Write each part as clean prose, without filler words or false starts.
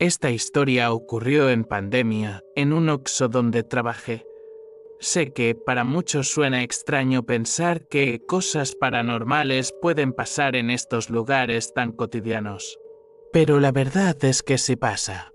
Esta historia ocurrió en pandemia, en un Oxxo donde trabajé. Sé que para muchos suena extraño pensar que cosas paranormales pueden pasar en estos lugares tan cotidianos. Pero la verdad es que sí pasa.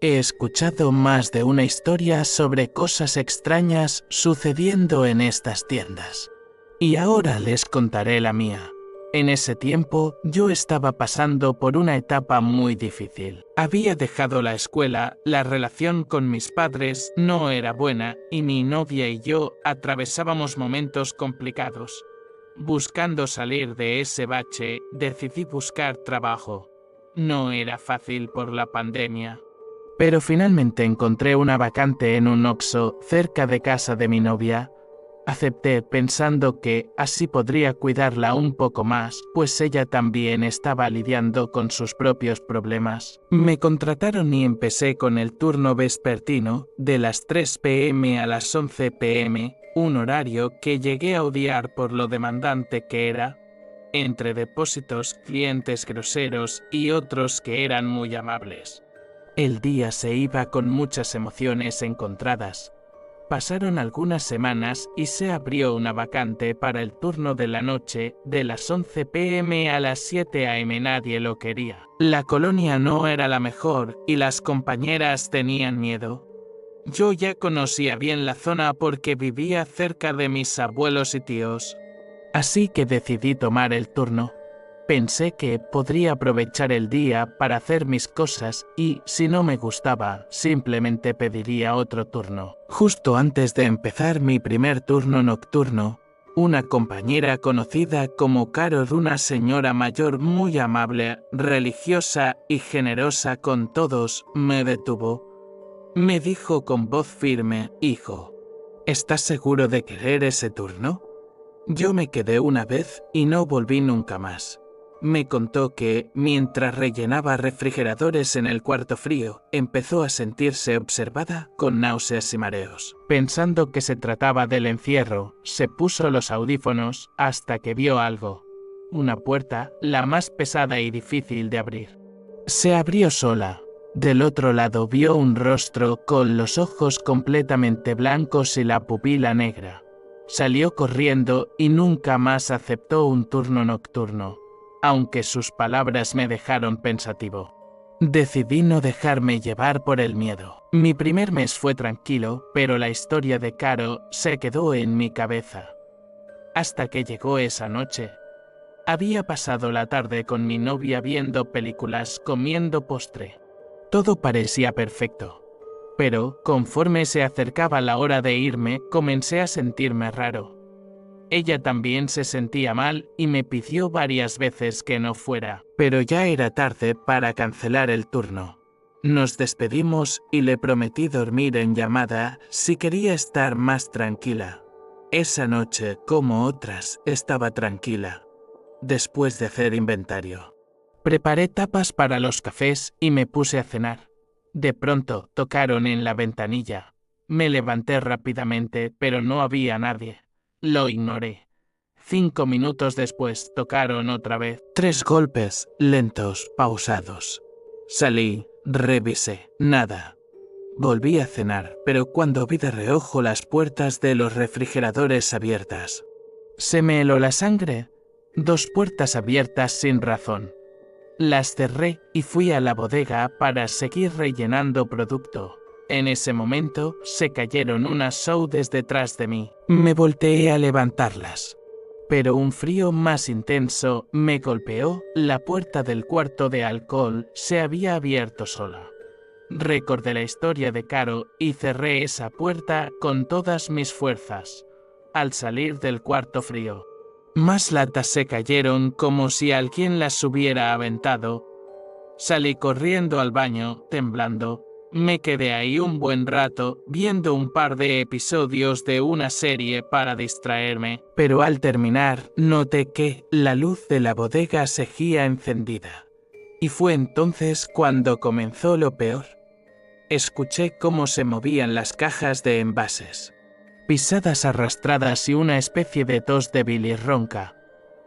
He escuchado más de una historia sobre cosas extrañas sucediendo en estas tiendas. Y ahora les contaré la mía. En ese tiempo, yo estaba pasando por una etapa muy difícil. Había dejado la escuela, la relación con mis padres no era buena y mi novia y yo atravesábamos momentos complicados. Buscando salir de ese bache, decidí buscar trabajo. No era fácil por la pandemia. Pero finalmente encontré una vacante en un Oxxo cerca de casa de mi novia. Acepté pensando que así podría cuidarla un poco más, pues ella también estaba lidiando con sus propios problemas. Me contrataron y empecé con el turno vespertino, de las 3 p.m. a las 11 p.m., un horario que llegué a odiar por lo demandante que era. Entre depósitos, clientes groseros y otros que eran muy amables. El día se iba con muchas emociones encontradas. Pasaron algunas semanas y se abrió una vacante para el turno de la noche, de las 11 p.m. a las 7 a.m. Nadie lo quería. La colonia no era la mejor y las compañeras tenían miedo. Yo ya conocía bien la zona porque vivía cerca de mis abuelos y tíos. Así que decidí tomar el turno. Pensé que podría aprovechar el día para hacer mis cosas y, si no me gustaba, simplemente pediría otro turno. Justo antes de empezar mi primer turno nocturno, una compañera conocida como Carol, una señora mayor muy amable, religiosa y generosa con todos, me detuvo. Me dijo con voz firme: «Hijo, ¿estás seguro de querer ese turno?». Yo me quedé una vez y no volví nunca más. Me contó que, mientras rellenaba refrigeradores en el cuarto frío, empezó a sentirse observada con náuseas y mareos. Pensando que se trataba del encierro, se puso los audífonos hasta que vio algo. Una puerta, la más pesada y difícil de abrir. Se abrió sola. Del otro lado vio un rostro con los ojos completamente blancos y la pupila negra. Salió corriendo y nunca más aceptó un turno nocturno. Aunque sus palabras me dejaron pensativo. Decidí no dejarme llevar por el miedo. Mi primer mes fue tranquilo, pero la historia de Caro se quedó en mi cabeza. Hasta que llegó esa noche. Había pasado la tarde con mi novia viendo películas, comiendo postre. Todo parecía perfecto. Pero, conforme se acercaba la hora de irme, comencé a sentirme raro. Ella también se sentía mal y me pidió varias veces que no fuera, pero ya era tarde para cancelar el turno. Nos despedimos y le prometí dormir en llamada si quería estar más tranquila. Esa noche, como otras, estaba tranquila. Después de hacer inventario, preparé tapas para los cafés y me puse a cenar. De pronto, tocaron en la ventanilla. Me levanté rápidamente, pero no había nadie. Lo ignoré. 5 minutos después tocaron otra vez. 3 golpes, lentos, pausados. Salí, revisé, nada. Volví a cenar, pero cuando vi de reojo las puertas de los refrigeradores abiertas, se me heló la sangre. 2 puertas abiertas sin razón. Las cerré y fui a la bodega para seguir rellenando producto. En ese momento, se cayeron unas soudes detrás de mí. Me volteé a levantarlas. Pero un frío más intenso me golpeó. La puerta del cuarto de alcohol se había abierto sola. Recordé la historia de Caro y cerré esa puerta con todas mis fuerzas. Al salir del cuarto frío, más latas se cayeron como si alguien las hubiera aventado. Salí corriendo al baño, temblando. Me quedé ahí un buen rato, viendo un par de episodios de una serie para distraerme, pero al terminar, noté que la luz de la bodega seguía encendida. Y fue entonces cuando comenzó lo peor. Escuché cómo se movían las cajas de envases. Pisadas arrastradas y una especie de tos débil y ronca.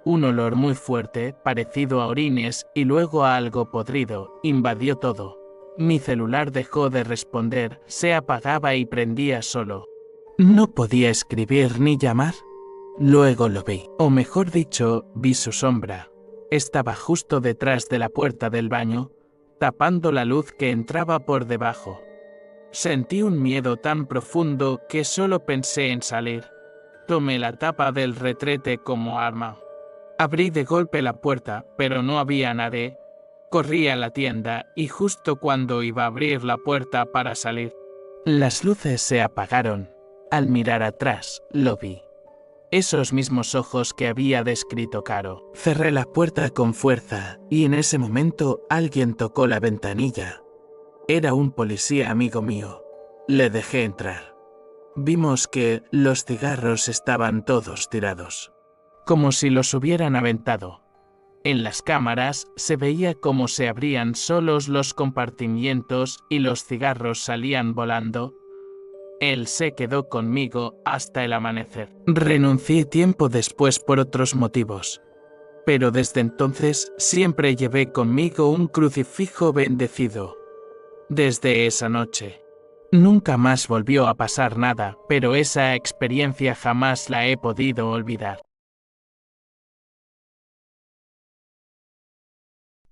Un olor muy fuerte, parecido a orines y luego a algo podrido, invadió todo. Mi celular dejó de responder, se apagaba y prendía solo. No podía escribir ni llamar. Luego lo vi, o mejor dicho, vi su sombra. Estaba justo detrás de la puerta del baño, tapando la luz que entraba por debajo. Sentí un miedo tan profundo que solo pensé en salir. Tomé la tapa del retrete como arma. Abrí de golpe la puerta, pero no había nadie. Corrí a la tienda y justo cuando iba a abrir la puerta para salir, las luces se apagaron. Al mirar atrás, lo vi. Esos mismos ojos que había descrito Caro. Cerré la puerta con fuerza y en ese momento alguien tocó la ventanilla. Era un policía amigo mío. Le dejé entrar. Vimos que los cigarros estaban todos tirados, como si los hubieran aventado. En las cámaras se veía cómo se abrían solos los compartimientos y los cigarros salían volando. Él se quedó conmigo hasta el amanecer. Renuncié tiempo después por otros motivos, pero desde entonces siempre llevé conmigo un crucifijo bendecido. Desde esa noche, nunca más volvió a pasar nada, pero esa experiencia jamás la he podido olvidar.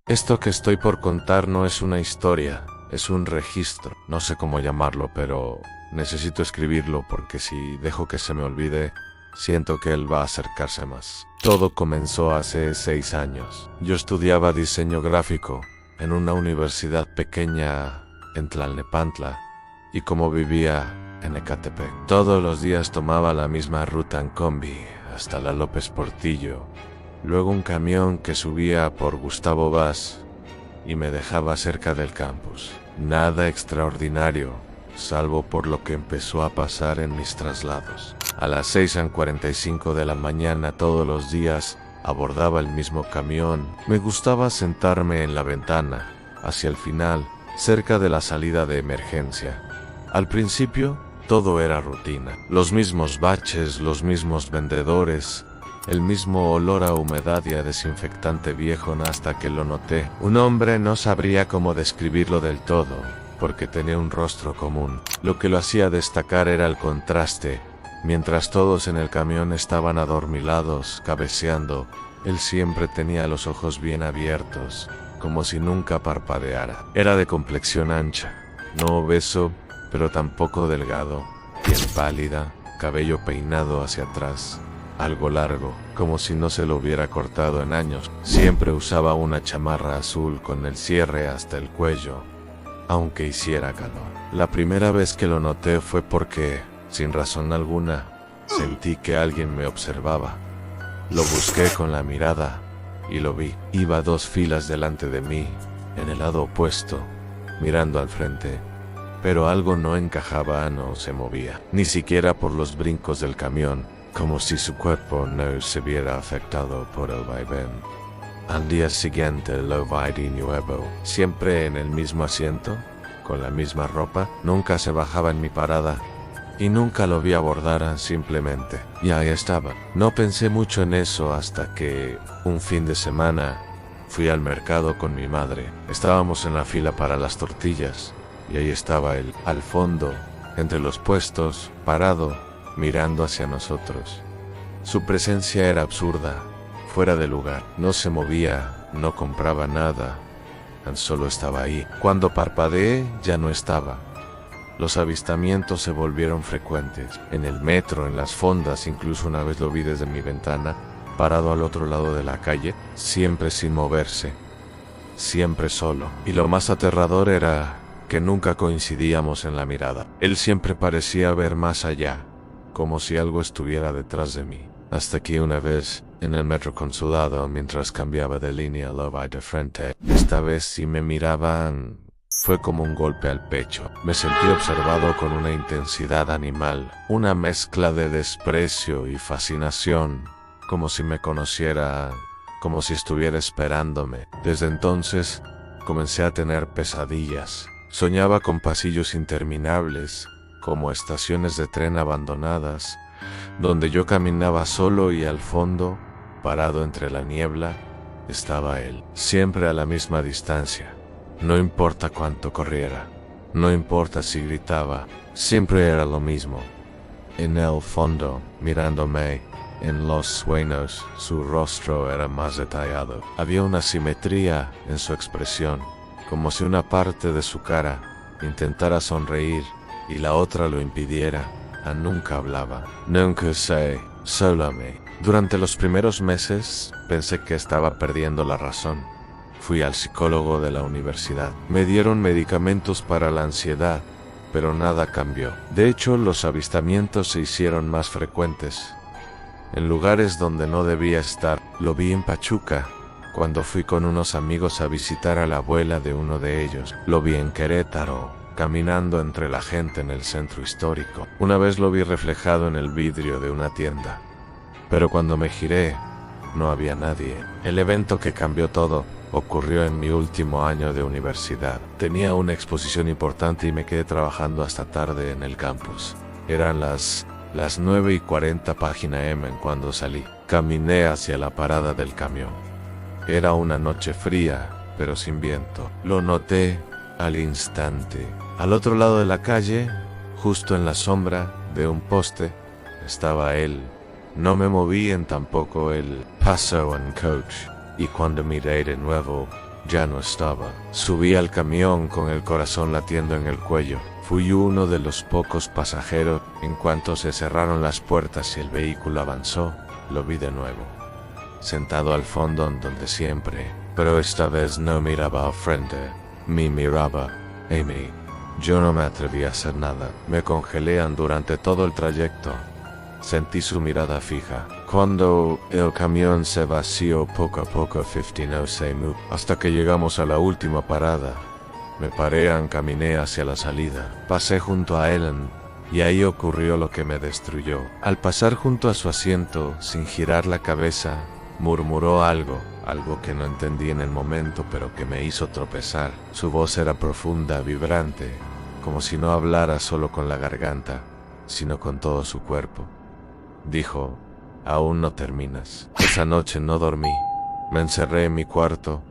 Esto que estoy por contar no es una historia, es un registro. No sé cómo llamarlo, pero necesito escribirlo porque si dejo que se me olvide, siento que él va a acercarse más. Todo comenzó hace 6 años. Yo estudiaba diseño gráfico en una universidad pequeña en Tlalnepantla y como vivía en Ecatepec, todos los días tomaba la misma ruta en combi hasta la López Portillo. Luego un camión que subía por Gustavo Vaz y me dejaba cerca del campus. Nada extraordinario, salvo por lo que empezó a pasar en mis traslados. A las 6:45 de la mañana todos los días abordaba el mismo camión. Me gustaba sentarme en la ventana, hacia el final, cerca de la salida de emergencia. Al principio, todo era rutina. Los mismos baches, los mismos vendedores, el mismo olor a humedad y a desinfectante viejo hasta que lo noté. Un hombre, no sabría cómo describirlo del todo, porque tenía un rostro común. Lo que lo hacía destacar era el contraste. Mientras todos en el camión estaban adormilados, cabeceando, él siempre tenía los ojos bien abiertos, como si nunca parpadeara. Era de complexión ancha, no obeso, pero tampoco delgado, piel pálida, cabello peinado hacia atrás, algo largo, como si no se lo hubiera cortado en años. Siempre usaba una chamarra azul con el cierre hasta el cuello, aunque hiciera calor. La primera vez que lo noté fue porque, sin razón alguna, sentí que alguien me observaba. Lo busqué con la mirada y lo vi. Iba 2 filas delante de mí, en el lado opuesto, mirando al frente. Pero algo no encajaba, no se movía, ni siquiera por los brincos del camión, como si su cuerpo no se viera afectado por el vaivén. Al día siguiente lo vi de nuevo, siempre en el mismo asiento, con la misma ropa. Nunca se bajaba en mi parada y nunca lo vi abordar, simplemente. Y ahí estaba. No pensé mucho en eso hasta que, un fin de semana, fui al mercado con mi madre. Estábamos en la fila para las tortillas y ahí estaba él, al fondo, entre los puestos, parado, mirando hacia nosotros. Su presencia era absurda, fuera de lugar. No se movía, no compraba nada, tan solo estaba ahí. Cuando parpadeé, ya no estaba. Los avistamientos se volvieron frecuentes. En el metro, en las fondas, incluso una vez lo vi desde mi ventana, parado al otro lado de la calle, siempre sin moverse, siempre solo. Y lo más aterrador era que nunca coincidíamos en la mirada. Él siempre parecía ver más allá, como si algo estuviera detrás de mí. Hasta que una vez, en el metro Consulado, mientras cambiaba de línea, lo vi de frente. Esta vez sí me miraban. Fue como un golpe al pecho. Me sentí observado con una intensidad animal, una mezcla de desprecio y fascinación, como si me conociera, como si estuviera esperándome. Desde entonces, comencé a tener pesadillas. Soñaba con pasillos interminables, como estaciones de tren abandonadas, donde yo caminaba solo y al fondo, parado entre la niebla, estaba él, siempre a la misma distancia, No importa cuánto corriera, no importa si gritaba, siempre era lo mismo. En el fondo, mirándome, en los sueños, su rostro era más detallado. Había una simetría en su expresión, como si una parte de su cara intentara sonreír y la otra lo impidiera. Nunca hablaba. Nunca sé, solo a mí. Durante los primeros meses pensé que estaba perdiendo la razón. Fui al psicólogo de la universidad. Me dieron medicamentos para la ansiedad, pero nada cambió. De hecho, los avistamientos se hicieron más frecuentes. En lugares donde no debía estar. Lo vi en Pachuca, cuando fui con unos amigos a visitar a la abuela de uno de ellos. Lo vi en Querétaro, caminando entre la gente en el centro histórico. Una vez lo vi reflejado en el vidrio de una tienda. Pero cuando me giré, no había nadie. El evento que cambió todo ocurrió en mi último año de universidad. Tenía una exposición importante y me quedé trabajando hasta tarde en el campus. Eran las 9:40 página M cuando salí. Caminé hacia la parada del camión. Era una noche fría, pero sin viento. Lo noté al instante. Al otro lado de la calle, justo en la sombra de un poste, estaba él. No me moví en tampoco el paso en coach, y cuando miré de nuevo, ya no estaba. Subí al camión con el corazón latiendo en el cuello. Fui uno de los pocos pasajeros. En cuanto se cerraron las puertas y el vehículo avanzó, lo vi de nuevo. Sentado al fondo donde siempre, pero esta vez no miraba al frente, me miraba a mí. Yo no me atreví a hacer nada. Me congelé durante todo el trayecto. Sentí su mirada fija. Cuando el camión se vació poco a poco, 15 se movió. Hasta que llegamos a la última parada. Me paré y caminé hacia la salida. Pasé junto a Ellen y ahí ocurrió lo que me destruyó. Al pasar junto a su asiento, sin girar la cabeza, murmuró algo que no entendí en el momento, pero que me hizo tropezar. Su voz era profunda, vibrante, como si no hablara solo con la garganta, sino con todo su cuerpo. Dijo: aún no terminas. Esa noche no dormí. Me encerré en mi cuarto,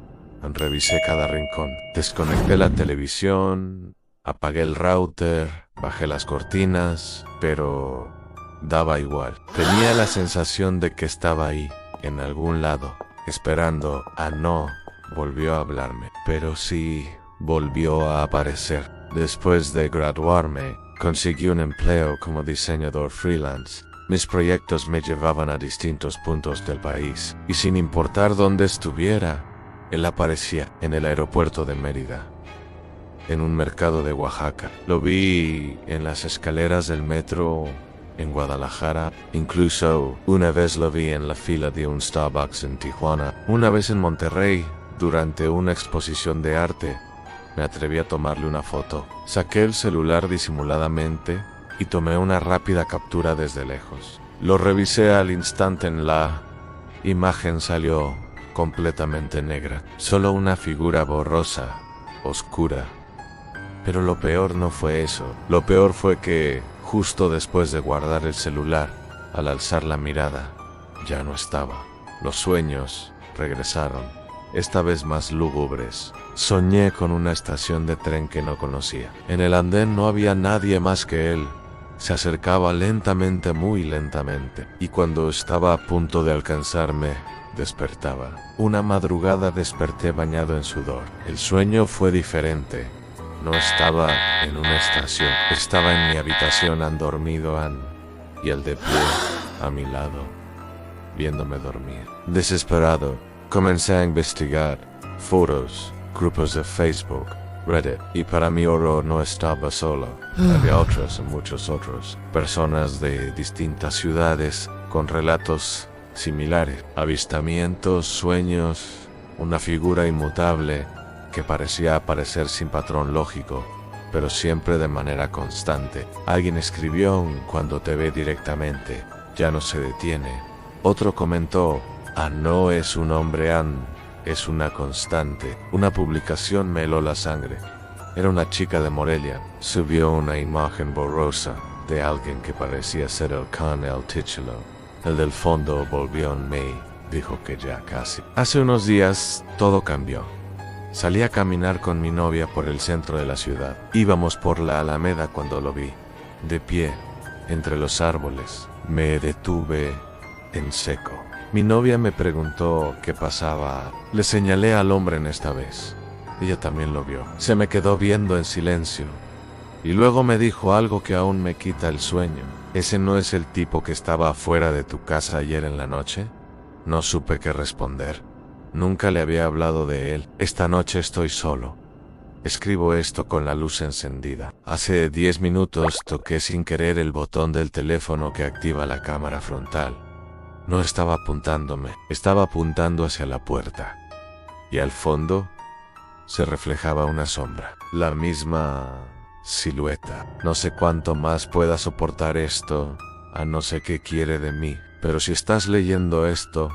revisé cada rincón. Desconecté la televisión, apagué el router, bajé las cortinas, pero daba igual. Tenía la sensación de que estaba ahí, en algún lado, esperando. No volvió a hablarme, pero sí volvió a aparecer. Después de graduarme, conseguí un empleo como diseñador freelance. Mis proyectos me llevaban a distintos puntos del país, y sin importar dónde estuviera, él aparecía en el aeropuerto de Mérida, en un mercado de Oaxaca. Lo vi en las escaleras del metro en Guadalajara. Incluso una vez lo vi en la fila de un Starbucks en Tijuana. Una vez en Monterrey, durante una exposición de arte, me atreví a tomarle una foto. Saqué el celular disimuladamente y tomé una rápida captura desde lejos. Lo revisé al instante. En la imagen salió completamente negra. Solo una figura borrosa, oscura. Pero lo peor no fue eso. Lo peor fue que, justo después de guardar el celular, al alzar la mirada, ya no estaba. Los sueños regresaron, esta vez más lúgubres. Soñé con una estación de tren que no conocía. En el andén no había nadie más que él. Se acercaba lentamente, muy lentamente, y cuando estaba a punto de alcanzarme, despertaba. Una madrugada desperté bañado en sudor. El sueño fue diferente. No estaba en una estación, estaba en mi habitación dormido y él de pie a mi lado, viéndome dormir. Desesperado, comencé a investigar foros, grupos de Facebook, Reddit, y para mi horror no estaba solo. Había muchos otros, personas de distintas ciudades con relatos similares, avistamientos, sueños, una figura inmutable que parecía aparecer sin patrón lógico, pero siempre de manera constante. Alguien escribió: cuando te ve directamente, ya no se detiene. Otro comentó: no es un hombre, es una constante. Una publicación me heló la sangre. Era una chica de Morelia. Subió una imagen borrosa de alguien que parecía ser el can el título. El del fondo volvió en mí. Dijo que ya casi. Hace unos días todo cambió. Salí a caminar con mi novia por el centro de la ciudad. Íbamos por la Alameda cuando lo vi, de pie, entre los árboles. Me detuve en seco. Mi novia me preguntó qué pasaba. Le señalé al hombre en esta vez. Ella también lo vio. Se me quedó viendo en silencio. Y luego me dijo algo que aún me quita el sueño. ¿Ese no es el tipo que estaba afuera de tu casa ayer en la noche? No supe qué responder. Nunca le había hablado de él. Esta noche estoy solo. Escribo esto con la luz encendida. Hace 10 minutos toqué sin querer el botón del teléfono que activa la cámara frontal. No estaba apuntándome, estaba apuntando hacia la puerta. Y al fondo se reflejaba una sombra. La misma silueta. No sé cuánto más pueda soportar esto, a no sé qué quiere de mí. Pero si estás leyendo esto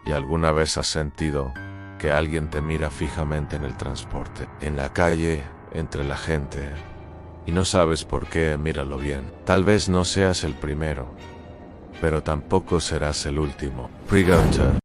y alguna vez has sentido que alguien te mira fijamente en el transporte, en la calle, entre la gente, y no sabes por qué, míralo bien. Tal vez no seas el primero, pero tampoco serás el último. Pre-Gunter.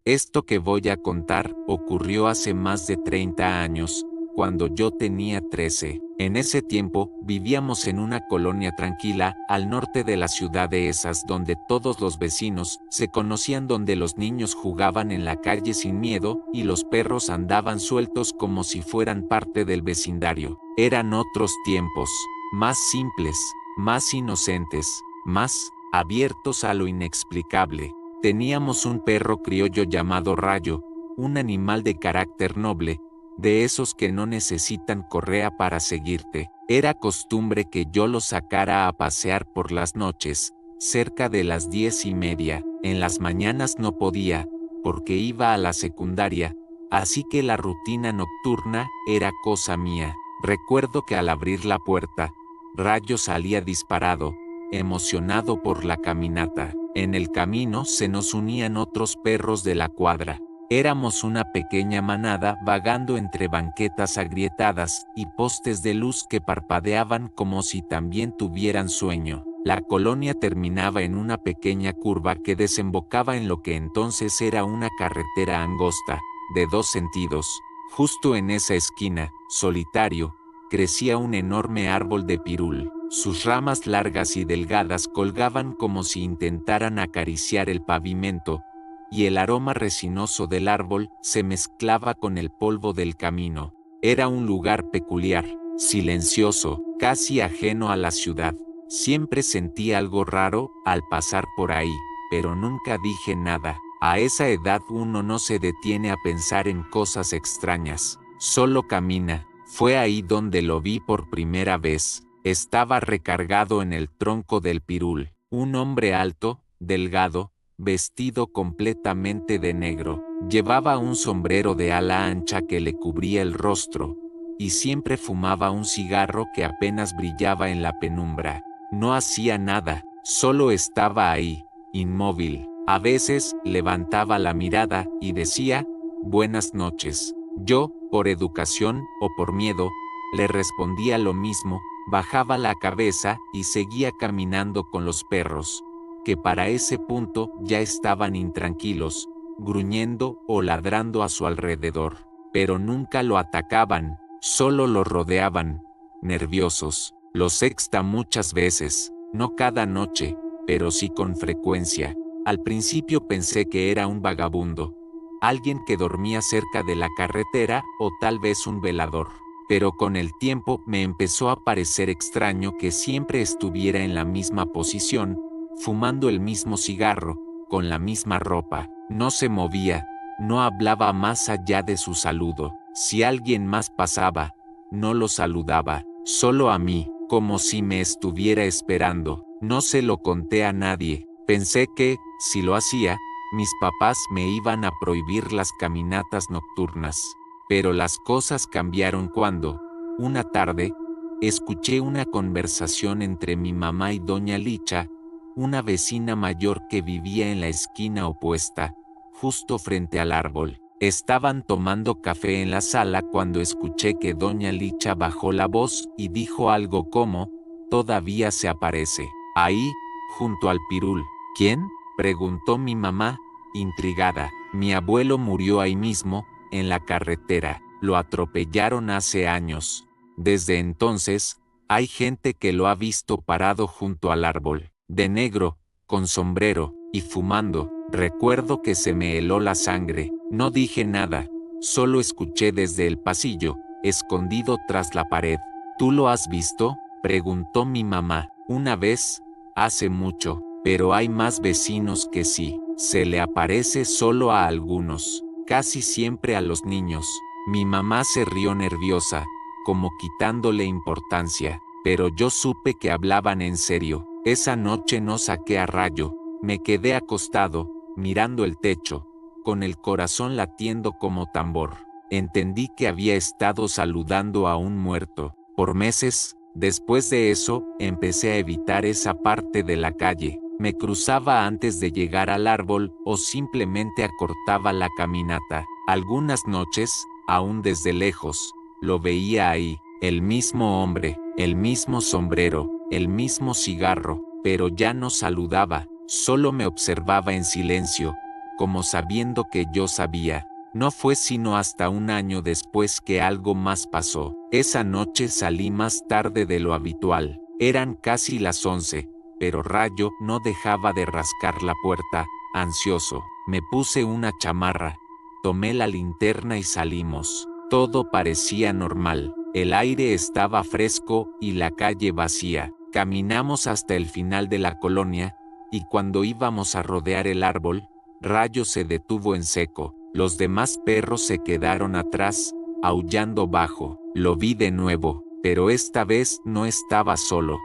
Esto que voy a contar ocurrió hace más de 30 años, cuando yo tenía 13. En ese tiempo, vivíamos en una colonia tranquila, al norte de la ciudad de Esas, donde todos los vecinos se conocían, donde los niños jugaban en la calle sin miedo, y los perros andaban sueltos como si fueran parte del vecindario. Eran otros tiempos, más simples, más inocentes, más abiertos a lo inexplicable. Teníamos un perro criollo llamado Rayo, un animal de carácter noble, de esos que no necesitan correa para seguirte. Era costumbre que yo lo sacara a pasear por las noches, cerca de las 10:30. En las mañanas no podía, porque iba a la secundaria, así que la rutina nocturna era cosa mía. Recuerdo que al abrir la puerta, Rayo salía disparado, emocionado por la caminata. En el camino se nos unían otros perros de la cuadra. Éramos una pequeña manada vagando entre banquetas agrietadas y postes de luz que parpadeaban como si también tuvieran sueño. La colonia terminaba en una pequeña curva que desembocaba en lo que entonces era una carretera angosta, de 2 sentidos. Justo en esa esquina, solitario, crecía un enorme árbol de pirul. Sus ramas largas y delgadas colgaban como si intentaran acariciar el pavimento, y el aroma resinoso del árbol se mezclaba con el polvo del camino. Era un lugar peculiar, silencioso, casi ajeno a la ciudad. Siempre sentí algo raro al pasar por ahí, pero nunca dije nada. A esa edad uno no se detiene a pensar en cosas extrañas, solo camina. Fue ahí donde lo vi por primera vez. Estaba recargado en el tronco del pirul, un hombre alto, delgado, vestido completamente de negro. Llevaba un sombrero de ala ancha que le cubría el rostro, y siempre fumaba un cigarro que apenas brillaba en la penumbra. No hacía nada, solo estaba ahí, inmóvil. A veces levantaba la mirada y decía, «Buenas noches». Yo, por educación o por miedo, le respondía lo mismo, bajaba la cabeza y seguía caminando con los perros, que para ese punto ya estaban intranquilos, gruñendo o ladrando a su alrededor. Pero nunca lo atacaban, solo lo rodeaban, nerviosos. Lo sexta muchas veces, no cada noche, pero sí con frecuencia. Al principio pensé que era un vagabundo, alguien que dormía cerca de la carretera o tal vez un velador. Pero con el tiempo me empezó a parecer extraño que siempre estuviera en la misma posición, fumando el mismo cigarro, con la misma ropa. No se movía, no hablaba más allá de su saludo. Si alguien más pasaba, no lo saludaba, solo a mí, como si me estuviera esperando. No se lo conté a nadie. Pensé que, si lo hacía, mis papás me iban a prohibir las caminatas nocturnas. Pero las cosas cambiaron cuando, una tarde, escuché una conversación entre mi mamá y doña Licha, una vecina mayor que vivía en la esquina opuesta, justo frente al árbol. Estaban tomando café en la sala cuando escuché que doña Licha bajó la voz y dijo algo como, «Todavía se aparece, ahí, junto al pirul». «¿Quién?», preguntó mi mamá, intrigada. Mi abuelo murió ahí mismo, en la carretera. Lo atropellaron hace años. Desde entonces, hay gente que lo ha visto parado junto al árbol, de negro, con sombrero, y fumando. Recuerdo que se me heló la sangre. No dije nada, solo escuché desde el pasillo, escondido tras la pared. ¿Tú lo has visto?, preguntó mi mamá. Una vez, hace mucho, pero hay más vecinos que sí. Se le aparece solo a algunos, casi siempre a los niños. Mi mamá se rió nerviosa, como quitándole importancia, pero yo supe que hablaban en serio. Esa noche no saqué a Rayo, me quedé acostado, mirando el techo, con el corazón latiendo como tambor. Entendí que había estado saludando a un muerto. Por meses, después de eso, empecé a evitar esa parte de la calle. Me cruzaba antes de llegar al árbol o simplemente acortaba la caminata. Algunas noches, aún desde lejos, lo veía ahí, el mismo hombre, el mismo sombrero, el mismo cigarro, pero ya no saludaba, solo me observaba en silencio, como sabiendo que yo sabía. No fue sino hasta un año después que algo más pasó. Esa noche salí más tarde de lo habitual. Eran casi las 11, pero Rayo no dejaba de rascar la puerta, ansioso. Me puse una chamarra, tomé la linterna y salimos. Todo parecía normal. El aire estaba fresco y la calle vacía. Caminamos hasta el final de la colonia, y cuando íbamos a rodear el árbol, Rayo se detuvo en seco. Los demás perros se quedaron atrás, aullando bajo. Lo vi de nuevo, pero esta vez no estaba solo.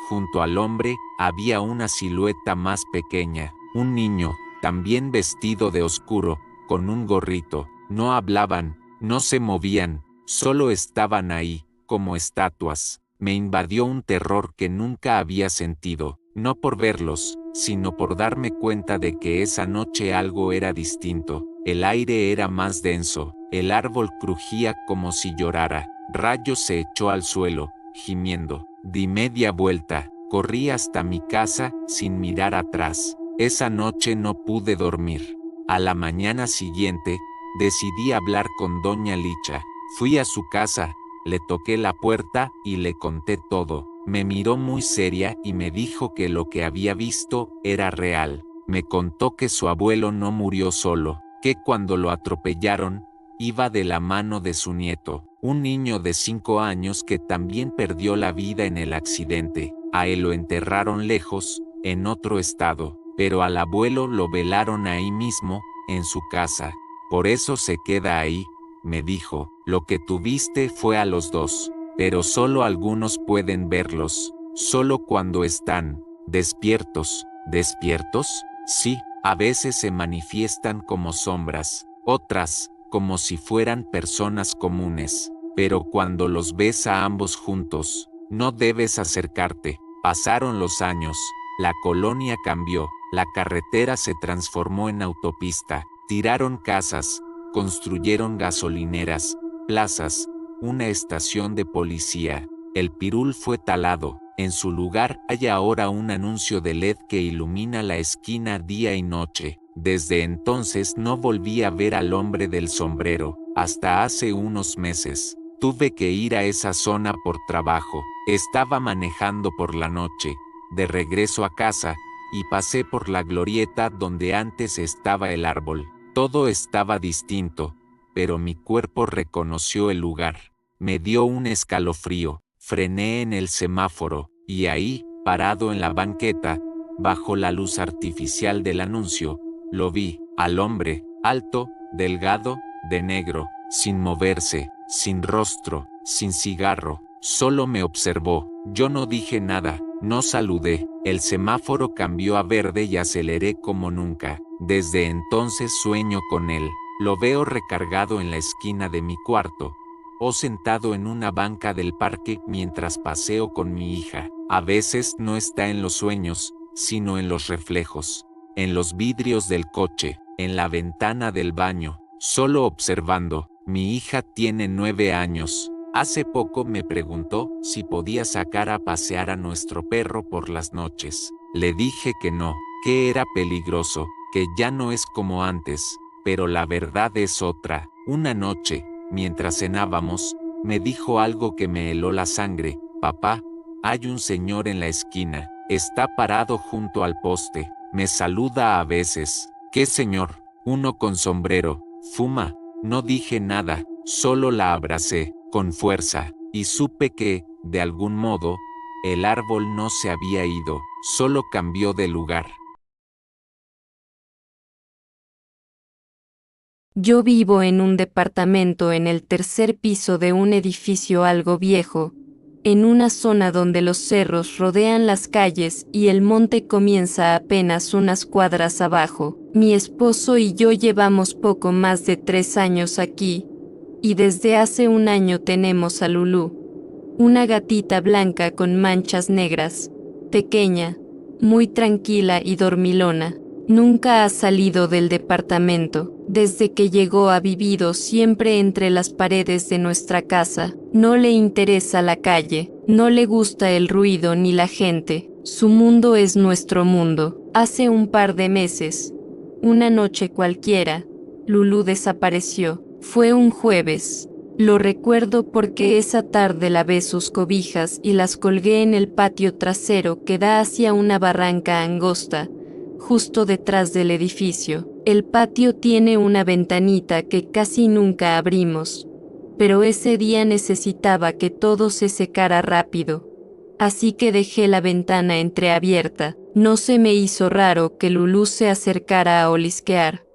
Junto al hombre había una silueta más pequeña, un niño, también vestido de oscuro, con un gorrito. No hablaban, no se movían, solo estaban ahí, como estatuas. Me invadió un terror que nunca había sentido, no por verlos, sino por darme cuenta de que esa noche algo era distinto. El aire era más denso, el árbol crujía como si llorara. Rayo se echó al suelo, gimiendo. Di media vuelta, corrí hasta mi casa sin mirar atrás. Esa noche no pude dormir. A la mañana siguiente, decidí hablar con doña Licha. Fui a su casa, le toqué la puerta y le conté todo. Me miró muy seria y me dijo que lo que había visto era real. Me contó que su abuelo no murió solo, que cuando lo atropellaron, iba de la mano de su nieto, un niño de 5 años que también perdió la vida en el accidente. A él lo enterraron lejos, en otro estado, pero al abuelo lo velaron ahí mismo, en su casa. Por eso se queda ahí, me dijo. Lo que tuviste fue a los dos, pero solo algunos pueden verlos, solo cuando están despiertos. ¿Despiertos? Sí, a veces se manifiestan como sombras, otras, como si fueran personas comunes, pero cuando los ves a ambos juntos, no debes acercarte. Pasaron los años, la colonia cambió, la carretera se transformó en autopista, tiraron casas, construyeron gasolineras, plazas, una estación de policía. El pirul fue talado. En su lugar hay ahora un anuncio de LED que ilumina la esquina día y noche. Desde entonces no volví a ver al hombre del sombrero, hasta hace unos meses. Tuve que ir a esa zona por trabajo. Estaba manejando por la noche, de regreso a casa, y pasé por la glorieta donde antes estaba el árbol. Todo estaba distinto, pero mi cuerpo reconoció el lugar. Me dio un escalofrío. Frené en el semáforo, y ahí, parado en la banqueta, bajo la luz artificial del anuncio, lo vi, al hombre, alto, delgado, de negro, sin moverse, sin rostro, sin cigarro, solo me observó. Yo no dije nada, no saludé. El semáforo cambió a verde y aceleré como nunca. Desde entonces sueño con él. Lo veo recargado en la esquina de mi cuarto, o sentado en una banca del parque mientras paseo con mi hija. A veces no está en los sueños, sino en los reflejos, en los vidrios del coche, en la ventana del baño, solo observando. Mi hija tiene 9 años. Hace poco me preguntó si podía sacar a pasear a nuestro perro por las noches. Le dije que no, que era peligroso, que ya no es como antes, pero la verdad es otra. Una noche, mientras cenábamos, me dijo algo que me heló la sangre. Papá, hay un señor en la esquina, está parado junto al poste, me saluda a veces. ¿Qué señor? Uno con sombrero, fuma. No dije nada, solo la abracé, con fuerza, y supe que, de algún modo, el árbol no se había ido, solo cambió de lugar. Yo vivo en un departamento en el tercer piso de un edificio algo viejo, en una zona donde los cerros rodean las calles y el monte comienza apenas unas cuadras abajo. Mi esposo y yo llevamos poco más de 3 años aquí, y desde hace un año tenemos a Lulú, una gatita blanca con manchas negras, pequeña, muy tranquila y dormilona. Nunca ha salido del departamento. Desde que llegó ha vivido siempre entre las paredes de nuestra casa. No le interesa la calle, no le gusta el ruido ni la gente. Su mundo es nuestro mundo. Hace un par de meses, una noche cualquiera, Lulú desapareció. Fue un jueves. Lo recuerdo porque esa tarde lavé sus cobijas y las colgué en el patio trasero que da hacia una barranca angosta, justo detrás del edificio. El patio tiene una ventanita que casi nunca abrimos, pero ese día necesitaba que todo se secara rápido, así que dejé la ventana entreabierta. No se me hizo raro que Lulú se acercara a olisquear,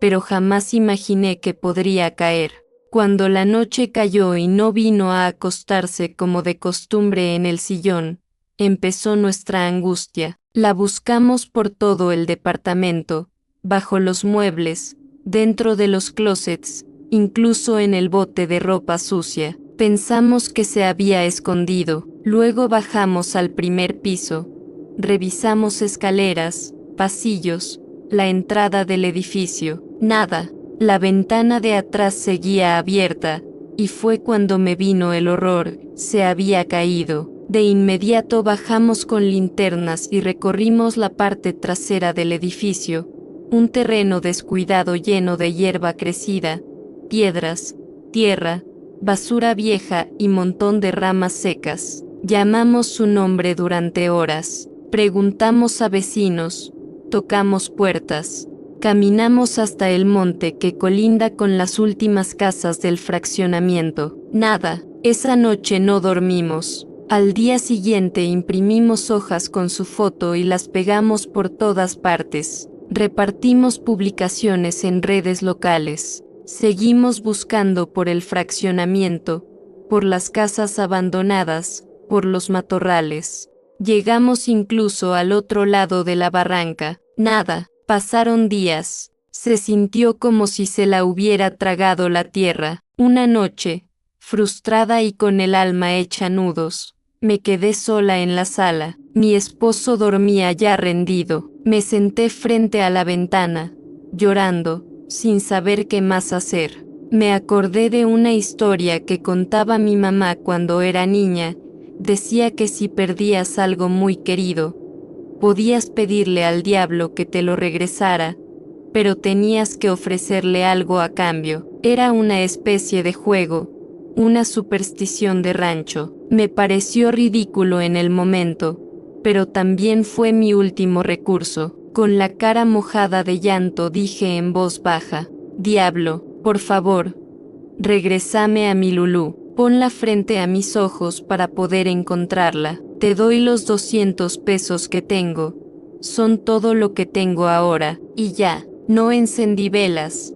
pero jamás imaginé que podría caer. Cuando la noche cayó y no vino a acostarse como de costumbre en el sillón, empezó nuestra angustia. La buscamos por todo el departamento, bajo los muebles, dentro de los closets, incluso en el bote de ropa sucia. Pensamos que se había escondido. Luego bajamos al primer piso. Revisamos escaleras, pasillos, la entrada del edificio. Nada. La ventana de atrás seguía abierta, y fue cuando me vino el horror. Se había caído. De inmediato bajamos con linternas y recorrimos la parte trasera del edificio, un terreno descuidado lleno de hierba crecida, piedras, tierra, basura vieja y montón de ramas secas. Llamamos su nombre durante horas, preguntamos a vecinos, tocamos puertas, caminamos hasta el monte que colinda con las últimas casas del fraccionamiento. Nada. Esa noche no dormimos. Al día siguiente imprimimos hojas con su foto y las pegamos por todas partes. Repartimos publicaciones en redes locales. Seguimos buscando por el fraccionamiento, por las casas abandonadas, por los matorrales. Llegamos incluso al otro lado de la barranca. Nada. Pasaron días. Se sintió como si se la hubiera tragado la tierra. Una noche, frustrada y con el alma hecha nudos, me quedé sola en la sala. Mi esposo dormía ya rendido. Me senté frente a la ventana, llorando, sin saber qué más hacer. Me acordé de una historia que contaba mi mamá cuando era niña. Decía que si perdías algo muy querido, podías pedirle al diablo que te lo regresara, pero tenías que ofrecerle algo a cambio. Era una especie de juego, una superstición de rancho. Me pareció ridículo en el momento, pero también fue mi último recurso. Con la cara mojada de llanto dije en voz baja: «Diablo, por favor, regrésame a mi Lulú. Ponla frente a mis ojos para poder encontrarla. Te doy los 200 pesos que tengo. Son todo lo que tengo ahora». Y ya, no encendí velas,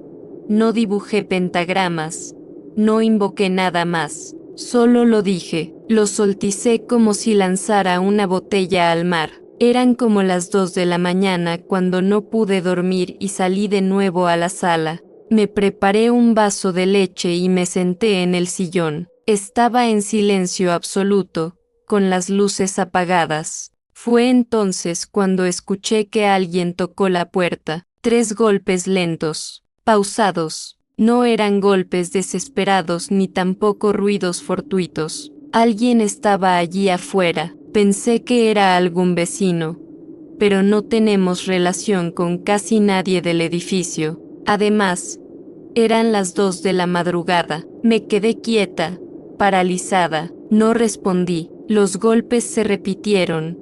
no dibujé pentagramas, no invoqué nada más. Solo lo dije. Lo solticé como si lanzara una botella al mar. Eran como las 2 de la mañana cuando no pude dormir y salí de nuevo a la sala. Me preparé un vaso de leche y me senté en el sillón. Estaba en silencio absoluto, con las luces apagadas. Fue entonces cuando escuché que alguien tocó la puerta. 3 golpes lentos, pausados. No eran golpes desesperados ni tampoco ruidos fortuitos. Alguien estaba allí afuera. Pensé que era algún vecino, pero no tenemos relación con casi nadie del edificio. Además, eran las 2 de la madrugada. Me quedé quieta, paralizada. No respondí. Los golpes se repitieron,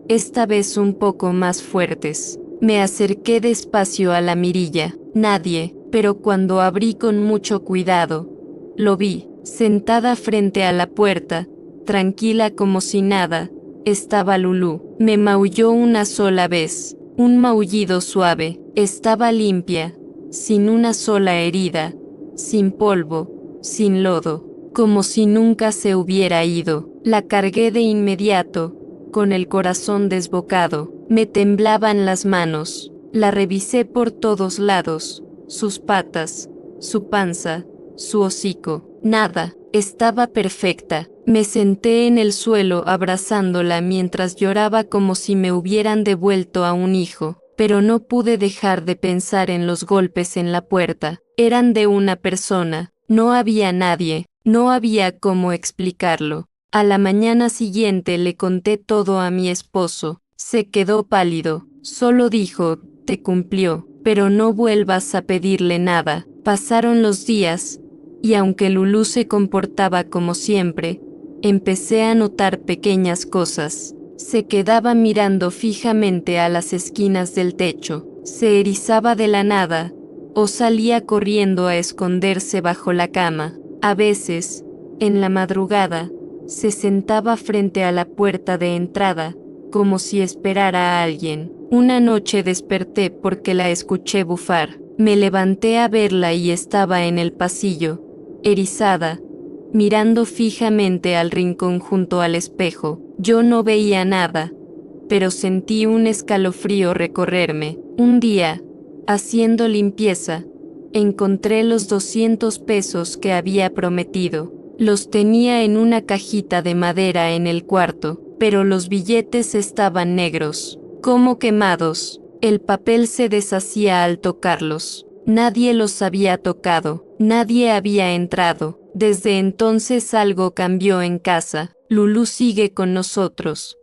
esta vez un poco más fuertes. Me acerqué despacio a la mirilla. Nadie, pero cuando abrí con mucho cuidado, lo vi, sentada frente a la puerta, tranquila como si nada, estaba Lulú. Me maulló una sola vez, un maullido suave. Estaba limpia, sin una sola herida, sin polvo, sin lodo, como si nunca se hubiera ido. La cargué de inmediato, con el corazón desbocado. Me temblaban las manos. La revisé por todos lados, sus patas, su panza, su hocico. Nada, estaba perfecta. Me senté en el suelo abrazándola mientras lloraba como si me hubieran devuelto a un hijo, pero no pude dejar de pensar en los golpes en la puerta. Eran de una persona, no había nadie, no había cómo explicarlo. A la mañana siguiente le conté todo a mi esposo. Se quedó pálido, solo dijo, te cumplió, pero no vuelvas a pedirle nada. Pasaron los días, y aunque Lulú se comportaba como siempre, empecé a notar pequeñas cosas. Se quedaba mirando fijamente a las esquinas del techo, se erizaba de la nada, o salía corriendo a esconderse bajo la cama. A veces, en la madrugada, se sentaba frente a la puerta de entrada, como si esperara a alguien. Una noche desperté porque la escuché bufar. Me levanté a verla y estaba en el pasillo, erizada, mirando fijamente al rincón junto al espejo. Yo no veía nada, pero sentí un escalofrío recorrerme. Un día, haciendo limpieza, encontré los 200 pesos que había prometido. Los tenía en una cajita de madera en el cuarto, pero los billetes estaban negros, como quemados. El papel se deshacía al tocarlos. Nadie los había tocado, nadie había entrado. Desde entonces algo cambió en casa. Lulú sigue con nosotros,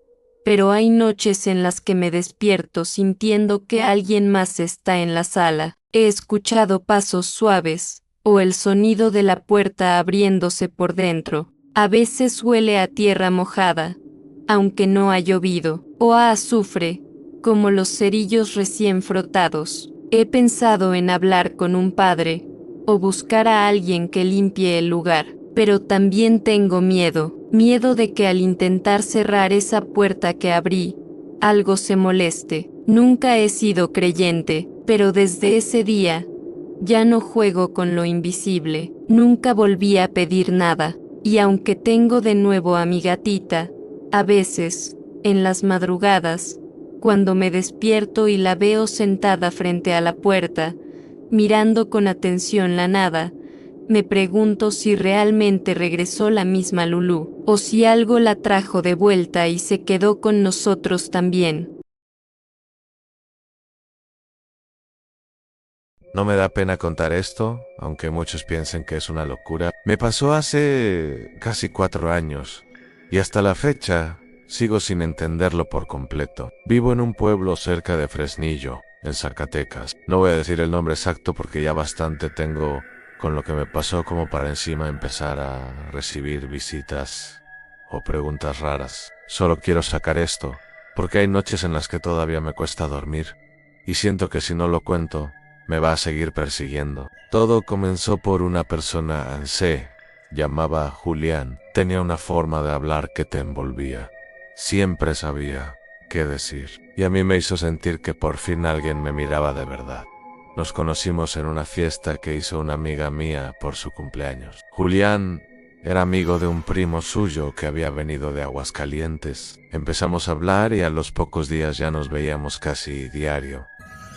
pero hay noches en las que me despierto sintiendo que alguien más está en la sala. He escuchado pasos suaves, o el sonido de la puerta abriéndose por dentro. A veces huele a tierra mojada, aunque no ha llovido, o a azufre, como los cerillos recién frotados. He pensado en hablar con un padre, o buscar a alguien que limpie el lugar, pero también tengo miedo de que al intentar cerrar esa puerta que abrí, algo se moleste. Nunca he sido creyente, pero desde ese día, ya no juego con lo invisible. Nunca volví a pedir nada, y aunque tengo de nuevo a mi gatita, a veces, en las madrugadas, cuando me despierto y la veo sentada frente a la puerta, mirando con atención la nada, me pregunto si realmente regresó la misma Lulú, o si algo la trajo de vuelta y se quedó con nosotros también. No me da pena contar esto, aunque muchos piensen que es una locura. Me pasó hace casi 4 años, y hasta la fecha sigo sin entenderlo por completo. Vivo en un pueblo cerca de Fresnillo, en Zacatecas. No voy a decir el nombre exacto porque ya bastante tengo con lo que me pasó como para encima empezar a recibir visitas o preguntas raras. Solo quiero sacar esto, porque hay noches en las que todavía me cuesta dormir, y siento que si no lo cuento, me va a seguir persiguiendo. Todo comenzó por una persona, se llamaba Julián. Tenía una forma de hablar que te envolvía. Siempre sabía qué decir, y a mí me hizo sentir que por fin alguien me miraba de verdad. Nos conocimos en una fiesta que hizo una amiga mía por su cumpleaños. Julián era amigo de un primo suyo que había venido de Aguascalientes. Empezamos a hablar y a los pocos días ya nos veíamos casi diario.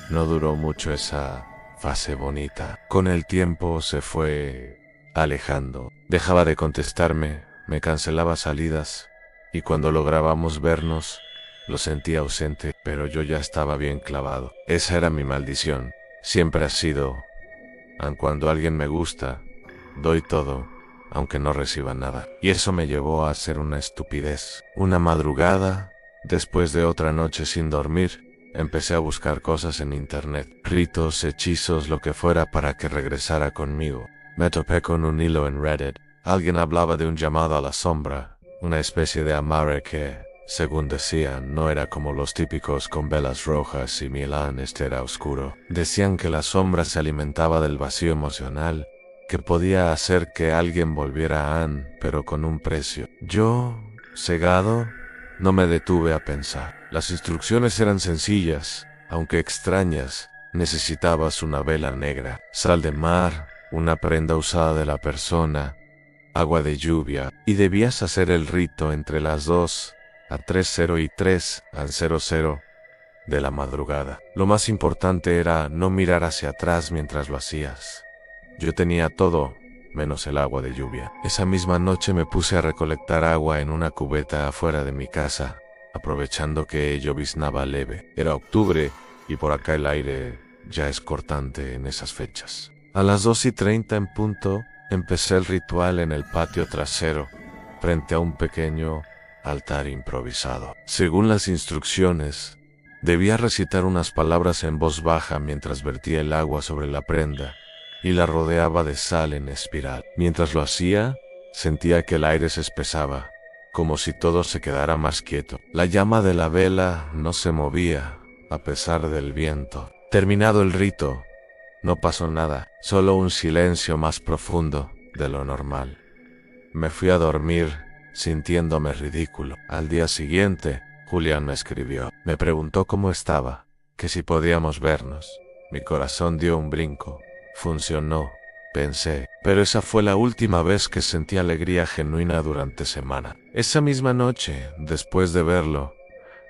No duró mucho esa fase bonita. Con el tiempo se fue alejando. Dejaba de contestarme, me cancelaba salidas, y cuando lográbamos vernos, lo sentía ausente, pero yo ya estaba bien clavado. Esa era mi maldición. Siempre ha sido, aun cuando alguien me gusta, doy todo, aunque no reciba nada. Y eso me llevó a hacer una estupidez. Una madrugada, después de otra noche sin dormir, Empecé a buscar cosas en internet, ritos, hechizos, lo que fuera para que regresara conmigo. Me topé con un hilo en Reddit. Alguien hablaba de un llamado a la sombra, una especie de amarre que, según decían, no era como los típicos con velas rojas y Milán era oscuro. Decían que la sombra se alimentaba del vacío emocional, que podía hacer que alguien volviera a Anne, pero con un precio. Yo, cegado, no me detuve a pensar. Las instrucciones eran sencillas, aunque extrañas. Necesitabas una vela negra, sal de mar, una prenda usada de la persona, agua de lluvia, y debías hacer el rito entre las 2 a 3:0 y 3 a 00 de la madrugada. Lo más importante era no mirar hacia atrás mientras lo hacías. Yo tenía todo, menos el agua de lluvia. Esa misma noche me puse a recolectar agua en una cubeta afuera de mi casa, aprovechando que lloviznaba leve. Era octubre y por acá el aire ya es cortante en esas fechas. A las 2:30 en punto, empecé el ritual en el patio trasero, frente a un pequeño altar improvisado. Según las instrucciones, debía recitar unas palabras en voz baja mientras vertía el agua sobre la prenda y la rodeaba de sal en espiral. Mientras lo hacía, sentía que el aire se espesaba, como si todo se quedara más quieto. La llama de la vela no se movía, a pesar del viento. Terminado el rito, no pasó nada, solo un silencio más profundo de lo normal. Me fui a dormir sintiéndome ridículo. Al día siguiente, Julián me escribió. Me preguntó cómo estaba, que si podíamos vernos. Mi corazón dio un brinco. Funcionó, pensé, pero esa fue la última vez que sentí alegría genuina durante semana. Esa misma noche, después de verlo,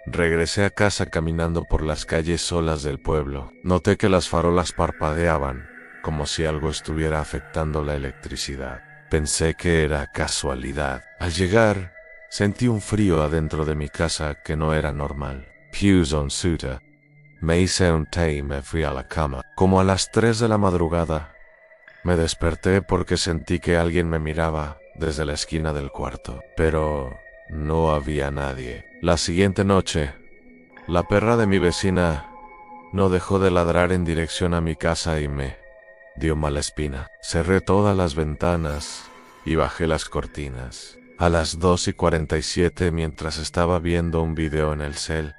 regresé a casa caminando por las calles solas del pueblo. Noté que las farolas parpadeaban, como si algo estuviera afectando la electricidad. Pensé que era casualidad. Al llegar, sentí un frío adentro de mi casa que no era normal. Pews on Suta. Me hice un té y me fui a la cama. Como a las 3 de la madrugada, me desperté porque sentí que alguien me miraba desde la esquina del cuarto, pero no había nadie. La siguiente noche, la perra de mi vecina no dejó de ladrar en dirección a mi casa y me dio mala espina. Cerré todas las ventanas y bajé las cortinas. A las 2:47, mientras estaba viendo un video en el cel,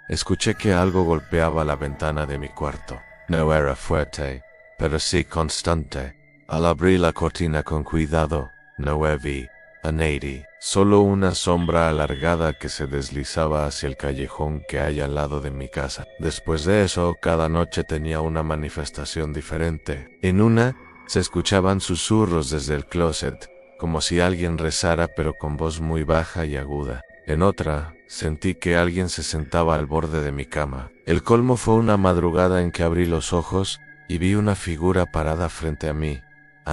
escuché que algo golpeaba la ventana de mi cuarto. No era fuerte, pero sí constante. Al abrir la cortina con cuidado, no vi a nadie, solo una sombra alargada que se deslizaba hacia el callejón que hay al lado de mi casa. Después de eso, cada noche tenía una manifestación diferente. En una, se escuchaban susurros desde el closet, como si alguien rezara pero con voz muy baja y aguda. En otra, sentí que alguien se sentaba al borde de mi cama. El colmo fue una madrugada en que abrí los ojos y vi una figura parada frente a mí.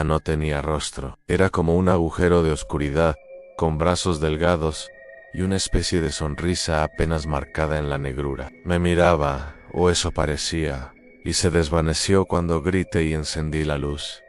No tenía rostro. Era como un agujero de oscuridad, con brazos delgados y una especie de sonrisa apenas marcada en la negrura. Me miraba, o eso parecía, y se desvaneció cuando grité y encendí la luz.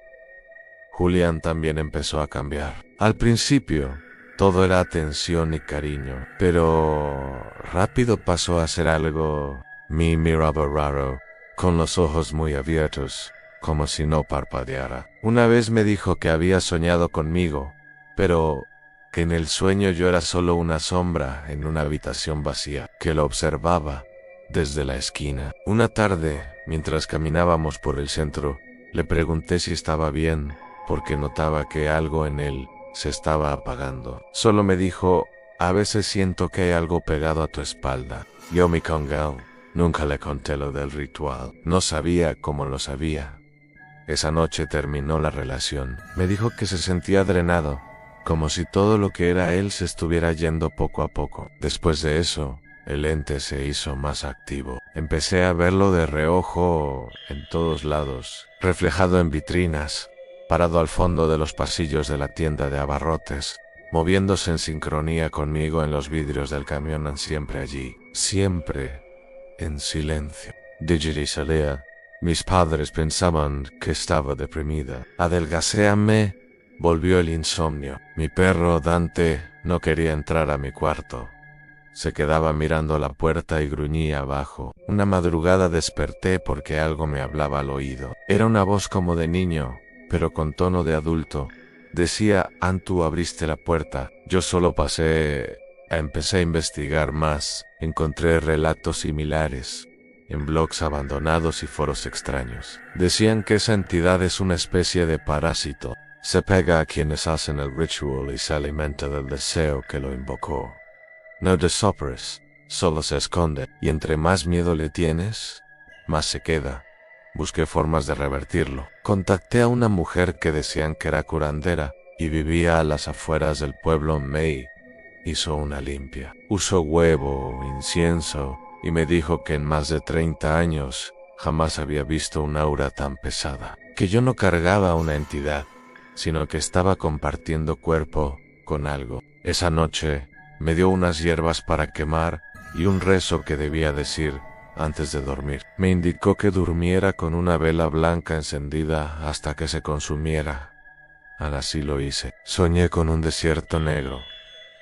Julián también empezó a cambiar. Al principio, todo era atención y cariño, pero rápido pasó a ser algo. Me miraba raro, con los ojos muy abiertos, como si no parpadeara. Una vez me dijo que había soñado conmigo, pero que en el sueño yo era solo una sombra en una habitación vacía, que lo observaba desde la esquina. Una tarde, mientras caminábamos por el centro, le pregunté si estaba bien, porque notaba que algo en él se estaba apagando. Solo me dijo, a veces siento que hay algo pegado a tu espalda. Yo me congal. Nunca le conté lo del ritual. No sabía cómo lo sabía. Esa noche terminó la relación. Me dijo que se sentía drenado, como si todo lo que era él se estuviera yendo poco a poco. Después de eso, el ente se hizo más activo. Empecé a verlo de reojo en todos lados, reflejado en vitrinas, parado al fondo de los pasillos de la tienda de abarrotes, moviéndose en sincronía conmigo en los vidrios del camión, siempre allí, siempre en silencio. Digitalizada. Mis padres pensaban que estaba deprimida. Adelgacé a mí, volvió el insomnio. Mi perro Dante no quería entrar a mi cuarto. Se quedaba mirando la puerta y gruñía abajo. Una madrugada desperté porque algo me hablaba al oído. Era una voz como de niño, pero con tono de adulto. Decía: Tú abriste la puerta. Yo solo empecé a investigar más. Encontré relatos similares en blogs abandonados y foros extraños. Decían que esa entidad es una especie de parásito. Se pega a quienes hacen el ritual y se alimenta del deseo que lo invocó. No te sopres, solo se esconde, y entre más miedo le tienes, más se queda. Busqué formas de revertirlo. Contacté a una mujer que decían que era curandera y vivía a las afueras del pueblo. May hizo una limpia. Usó huevo, incienso, y me dijo que en más de 30 años jamás había visto un aura tan pesada. Que yo no cargaba una entidad, sino que estaba compartiendo cuerpo con algo. Esa noche me dio unas hierbas para quemar y un rezo que debía decir antes de dormir. Me indicó que durmiera con una vela blanca encendida hasta que se consumiera. Así lo hice. Soñé con un desierto negro.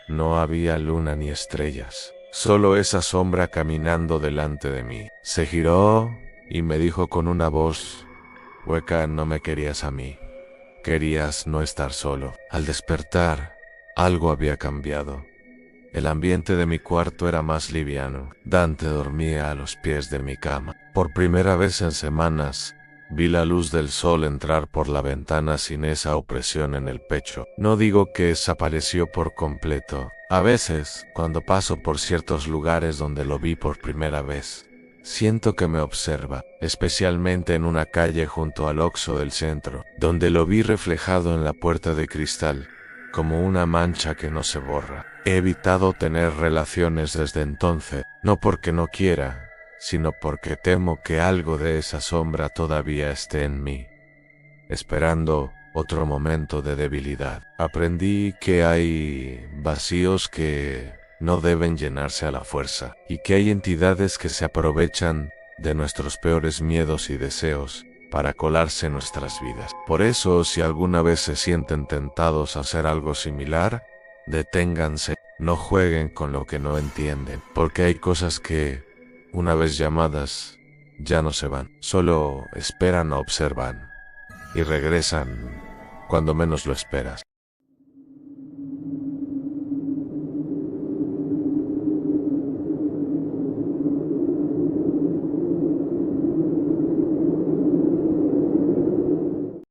No había luna ni estrellas, solo esa sombra caminando delante de mí. Se giró y me dijo con una voz hueca: no me querías a mí, querías no estar solo. Al despertar, algo había cambiado. El ambiente de mi cuarto era más liviano. Dante dormía a los pies de mi cama. Por primera vez en semanas, vi la luz del sol entrar por la ventana sin esa opresión en el pecho. No digo que desapareció por completo. A veces, cuando paso por ciertos lugares donde lo vi por primera vez, siento que me observa, especialmente en una calle junto al Oxxo del centro, donde lo vi reflejado en la puerta de cristal, como una mancha que no se borra. He evitado tener relaciones desde entonces, no porque no quiera, sino porque temo que algo de esa sombra todavía esté en mí, esperando otro momento de debilidad. Aprendí que hay vacíos que no deben llenarse a la fuerza, y que hay entidades que se aprovechan de nuestros peores miedos y deseos para colarse en nuestras vidas. Por eso, si alguna vez se sienten tentados a hacer algo similar, deténganse, no jueguen con lo que no entienden, porque hay cosas que, una vez llamadas, ya no se van, solo esperan o observan, y regresan cuando menos lo esperas.